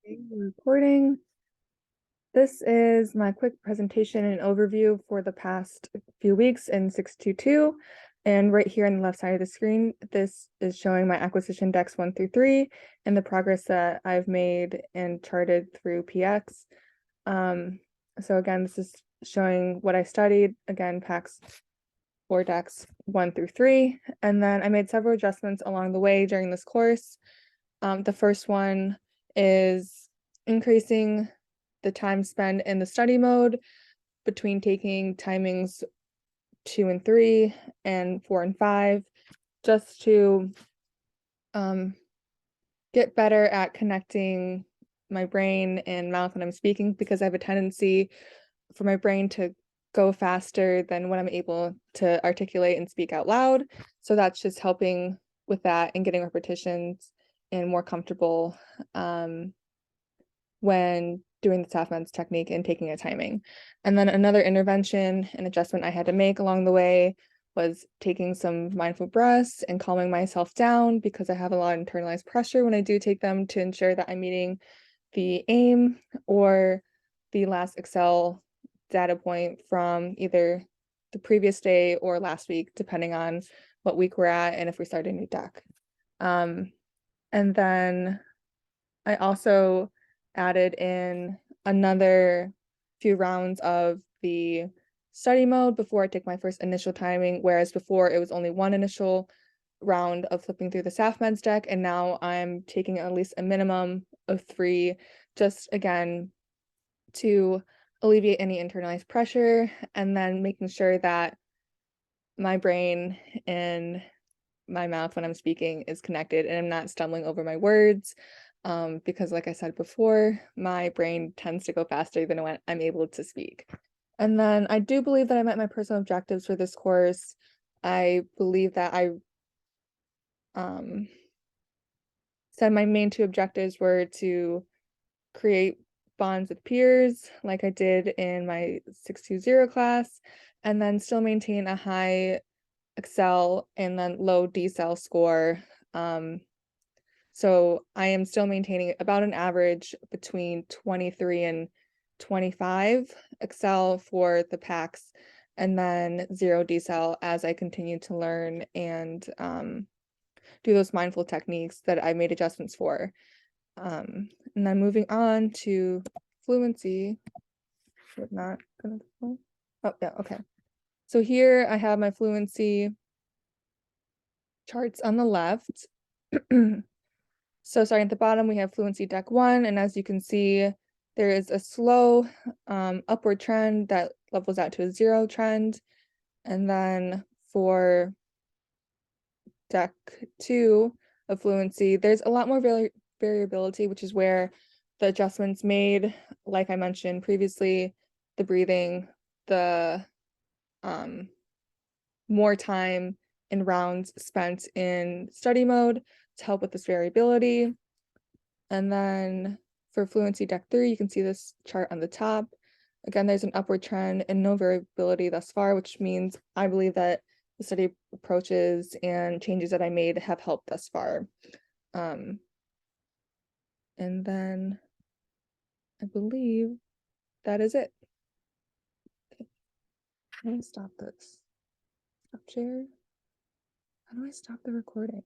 Okay, we're recording. This is my quick presentation and overview for the past few weeks in 622. And right here on the left side of the screen, this is showing my acquisition decks 1 through 3 and the progress that I've made and charted through PX. So again, this is showing what I studied, again, packs 4 decks 1 through 3. And then I made several adjustments along the way during this course. The first one is increasing the time spent in the study mode between taking timings 2 and 3 and 4 and 5, just to get better at connecting my brain and mouth when I'm speaking, because I have a tendency for my brain to go faster than when I'm able to articulate and speak out loud. So that's just helping with that and getting repetitions and more comfortable when doing the SAFMEDS technique and taking a timing. And then another intervention and adjustment I had to make along the way was taking some mindful breaths and calming myself down, because I have a lot of internalized pressure when I do take them, to ensure that I'm meeting the aim or the last Excel data point from either the previous day or last week, depending on what week we're at and if we start a new deck. And then I also added in another few rounds of the study mode before I take my first initial timing, whereas before it was only one initial round of flipping through the SAFMEDS deck, and now I'm taking at least a minimum of 3, just again to alleviate any internalized pressure, and then making sure that my brain and my mouth when I'm speaking is connected and I'm not stumbling over my words, because like I said before, my brain tends to go faster than when I'm able to speak. And then I do believe that I met my personal objectives for this course. I believe that I said my main 2 objectives were to create bonds with peers like I did in my 620 class, and then still maintain a high Excel and then low decel score. So I am still maintaining about an average between 23 and 25 Excel for the packs, and then 0 decel as I continue to learn and do those mindful techniques that I made adjustments for. And then moving on to fluency. Not gonna. Oh yeah, okay. So here I have my fluency charts on the left. So starting at the bottom, we have fluency deck 1, and as you can see, there is a slow upward trend that levels out to a 0 trend. And then for deck 2 of fluency, there's a lot more variability, which is where the adjustments made, like I mentioned previously, the breathing, the more time and rounds spent in study mode to help with this variability. And then for fluency deck 3, you can see this chart on the top. Again, there's an upward trend and no variability thus far, which means I believe that the study approaches and changes that I made have helped thus far. And then I believe that is it. Okay. Let me stop this. Stop share. How do I stop the recording?